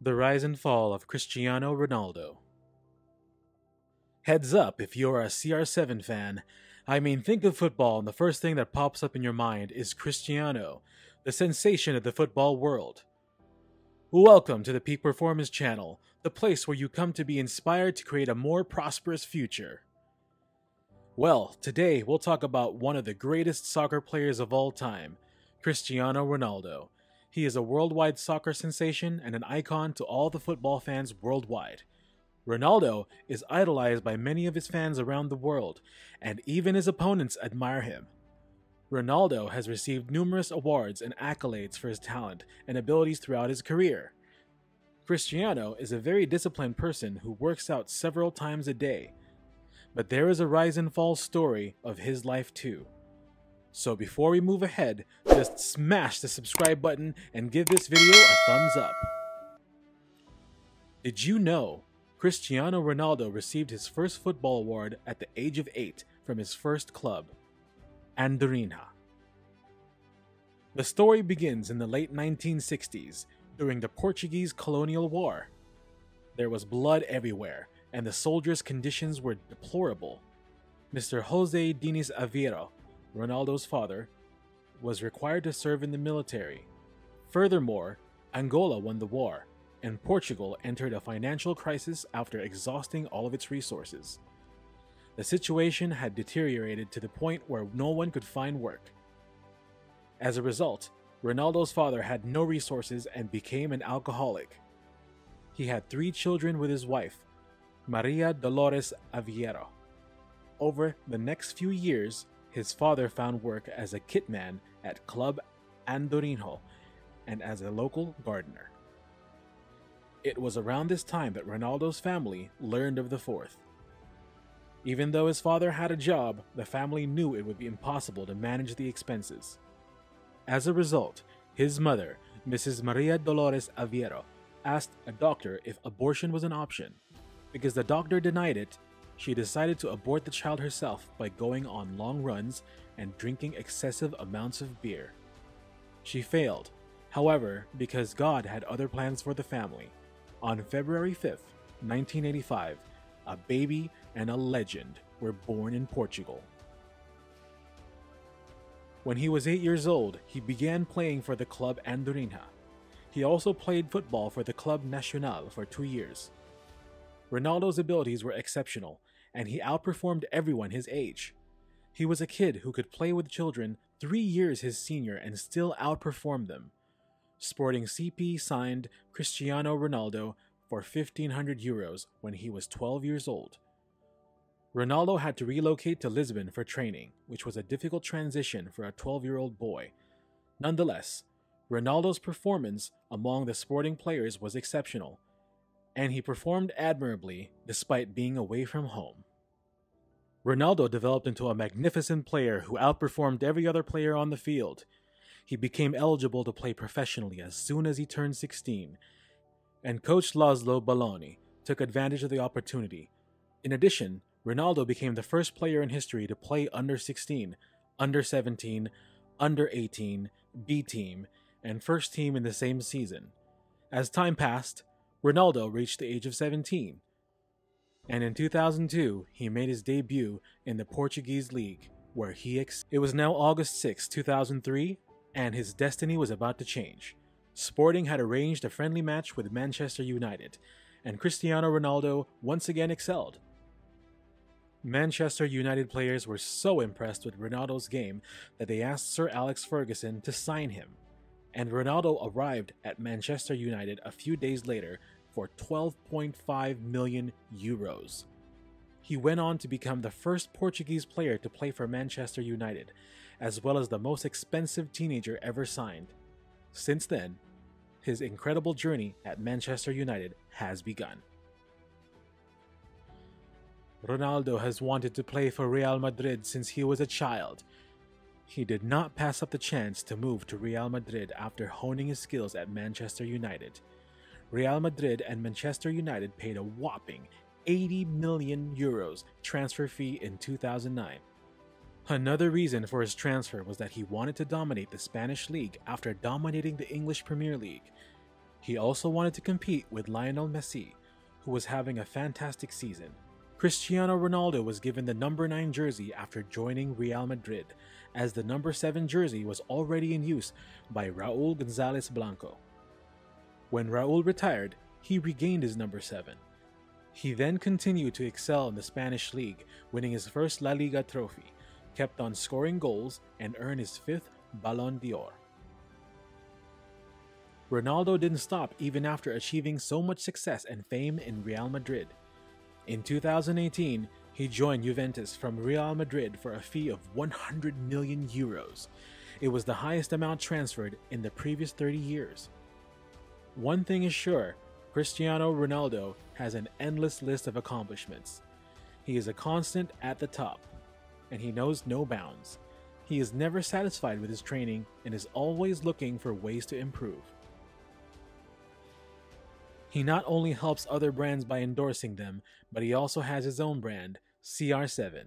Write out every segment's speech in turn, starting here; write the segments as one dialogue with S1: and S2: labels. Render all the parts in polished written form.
S1: The rise and fall of Cristiano Ronaldo. Heads up if you're a CR7 fan. Think of football and the first thing that pops up in your mind is Cristiano, the sensation of the football world. Welcome to the Peak Performance Channel, the place where you come to be inspired to create a more prosperous future. Well, today we'll talk about one of the greatest soccer players of all time, Cristiano Ronaldo. He is a worldwide soccer sensation and an icon to all the football fans worldwide. Ronaldo is idolized by many of his fans around the world, and even his opponents admire him. Ronaldo has received numerous awards and accolades for his talent and abilities throughout his career. Cristiano is a very disciplined person who works out several times a day, but there is a rise and fall story of his life too. So before we move ahead, just smash the subscribe button and give this video a thumbs up. Did you know Cristiano Ronaldo received his first football award at the age of 8 from his first club, Andorina? The story begins in the late 1960s, during the Portuguese colonial war. There was blood everywhere, and the soldiers' conditions were deplorable. Mr. Jose Diniz Aveiro, Ronaldo's father, was required to serve in the military. Furthermore, Angola won the war, and Portugal entered a financial crisis after exhausting all of its resources. The situation had deteriorated to the point where no one could find work. As a result, Ronaldo's father had no resources and became an alcoholic. He had 3 children with his wife, Maria Dolores Aveiro. Over the next few years, his father found work as a kitman at Club Andorinho and as a local gardener. It was around this time that Ronaldo's family learned of the fourth. Even though his father had a job, the family knew it would be impossible to manage the expenses. As a result, his mother, Mrs. Maria Dolores Aveiro, asked a doctor if abortion was an option. Because the doctor denied it, she decided to abort the child herself by going on long runs and drinking excessive amounts of beer. She failed, however, because God had other plans for the family. On February 5th, 1985, a baby and a legend were born in Portugal. When he was 8 years old, he began playing for the club Andorinha. He also played football for the Club Nacional for 2 years. Ronaldo's abilities were exceptional, and he outperformed everyone his age. He was a kid who could play with children 3 years his senior and still outperform them. Sporting CP signed Cristiano Ronaldo for €1,500 when he was 12 years old. Ronaldo had to relocate to Lisbon for training, which was a difficult transition for a 12-year-old boy. Nonetheless, Ronaldo's performance among the sporting players was exceptional, and he performed admirably despite being away from home. Ronaldo developed into a magnificent player who outperformed every other player on the field. He became eligible to play professionally as soon as he turned 16, and coach Laszlo Balloni took advantage of the opportunity. In addition, Ronaldo became the first player in history to play under 16, under 17, under 18, B team, and first team in the same season. As time passed, Ronaldo reached the age of 17, and in 2002 he made his debut in the Portuguese league, where It was now August 6, 2003, and his destiny was about to change. Sporting had arranged a friendly match with Manchester United, and Cristiano Ronaldo once again excelled. Manchester United players were so impressed with Ronaldo's game that they asked Sir Alex Ferguson to sign him, and Ronaldo arrived at Manchester United a few days later for €12.5 million. He went on to become the first Portuguese player to play for Manchester United, as well as the most expensive teenager ever signed. Since then, his incredible journey at Manchester United has begun. Ronaldo has wanted to play for Real Madrid since he was a child. He did not pass up the chance to move to Real Madrid after honing his skills at Manchester United. Real Madrid and Manchester United paid a whopping €80 million transfer fee in 2009. Another reason for his transfer was that he wanted to dominate the Spanish league after dominating the English Premier League. He also wanted to compete with Lionel Messi, who was having a fantastic season. Cristiano Ronaldo was given the number 9 jersey after joining Real Madrid, as the number 7 jersey was already in use by Raul Gonzalez Blanco. When Raul retired, he regained his number 7. He then continued to excel in the Spanish league, winning his first La Liga trophy, kept on scoring goals, and earned his 5th Ballon d'Or. Ronaldo didn't stop even after achieving so much success and fame in Real Madrid. In 2018, he joined Juventus from Real Madrid for a fee of 100 million euros. It was the highest amount transferred in the previous 30 years. One thing is sure, Cristiano Ronaldo has an endless list of accomplishments. He is a constant at the top, and he knows no bounds. He is never satisfied with his training and is always looking for ways to improve. He not only helps other brands by endorsing them, but he also has his own brand, CR7.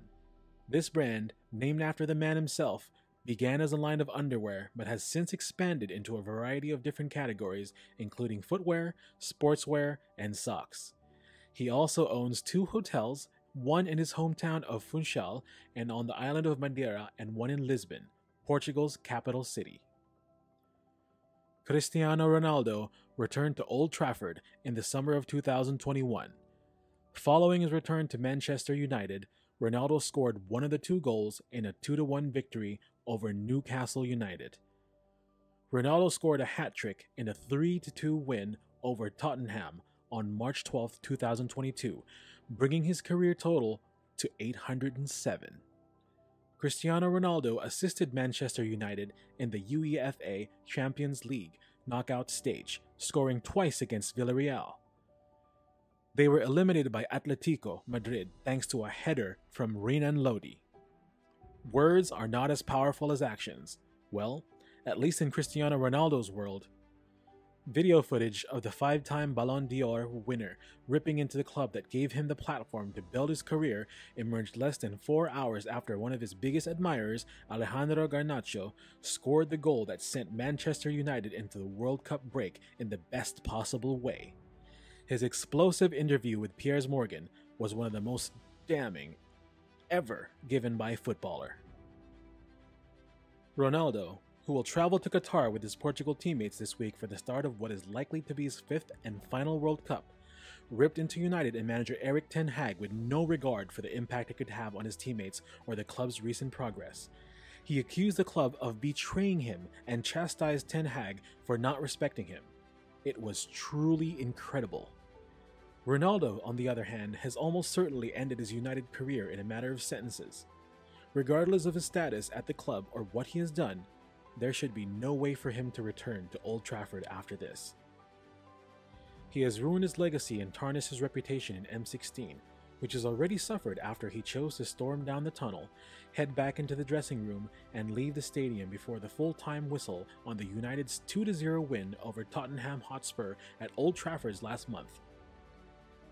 S1: This brand, named after the man himself, began as a line of underwear but has since expanded into a variety of different categories, including footwear, sportswear, and socks. He also owns 2 hotels, one in his hometown of Funchal and on the island of Madeira, and one in Lisbon, Portugal's capital city. Cristiano Ronaldo returned to Old Trafford in the summer of 2021. Following his return to Manchester United, Ronaldo scored one of the 2 goals in a 2-1 victory over Newcastle United. Ronaldo scored a hat-trick in a 3-2 win over Tottenham on March 12, 2022, bringing his career total to 807. Cristiano Ronaldo assisted Manchester United in the UEFA Champions League knockout stage, scoring twice against Villarreal. They were eliminated by Atletico Madrid thanks to a header from Renan Lodi. Words are not as powerful as actions. Well, at least in Cristiano Ronaldo's world. Video footage of the 5-time Ballon d'Or winner ripping into the club that gave him the platform to build his career emerged less than 4 hours after one of his biggest admirers, Alejandro Garnacho, scored the goal that sent Manchester United into the World Cup break in the best possible way. His explosive interview with Piers Morgan was one of the most damning ever given by a footballer. Ronaldo, who will travel to Qatar with his Portugal teammates this week for the start of what is likely to be his 5th and final World Cup, ripped into United and manager Erik ten Hag with no regard for the impact it could have on his teammates or the club's recent progress. He accused the club of betraying him and chastised ten Hag for not respecting him. It was truly incredible. Ronaldo, on the other hand, has almost certainly ended his United career in a matter of sentences. Regardless of his status at the club or what he has done, there should be no way for him to return to Old Trafford after this. He has ruined his legacy and tarnished his reputation in M16, which has already suffered after he chose to storm down the tunnel, head back into the dressing room, and leave the stadium before the full-time whistle on the United's 2-0 win over Tottenham Hotspur at Old Trafford last month.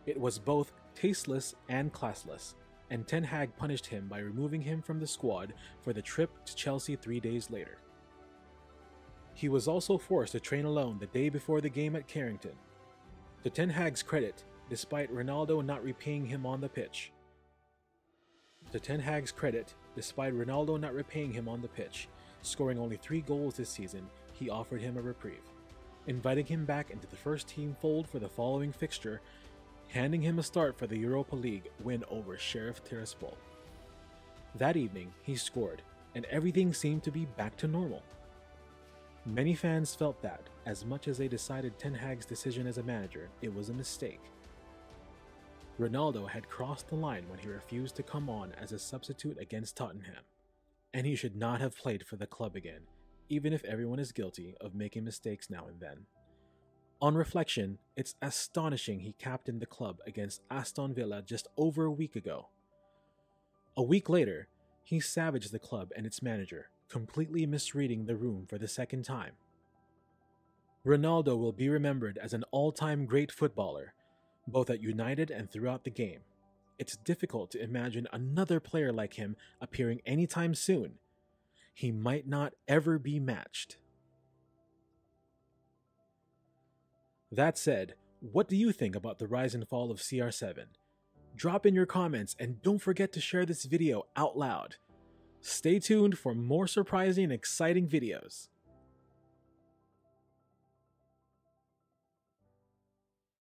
S1: It was both tasteless and classless, and Ten Hag punished him by removing him from the squad for the trip to Chelsea 3 days later. He was also forced to train alone the day before the game at Carrington. To Ten Hag's credit, despite Ronaldo not repaying him on the pitch, scoring only 3 goals this season, he offered him a reprieve, inviting him back into the first team fold for the following fixture, handing him a start for the Europa League win over Sheriff Tiraspol. That evening, he scored, and everything seemed to be back to normal. Many fans felt that, as much as they decided Ten Hag's decision as a manager, it was a mistake. Ronaldo had crossed the line when he refused to come on as a substitute against Tottenham, and he should not have played for the club again, even if everyone is guilty of making mistakes now and then. On reflection, it's astonishing he captained the club against Aston Villa just over a week ago. A week later, he savaged the club and its manager, completely misreading the room for the second time. Ronaldo will be remembered as an all-time great footballer, both at United and throughout the game. It's difficult to imagine another player like him appearing anytime soon. He might not ever be matched. That said, what do you think about the rise and fall of CR7? Drop in your comments and don't forget to share this video out loud. Stay tuned for more surprising and exciting videos.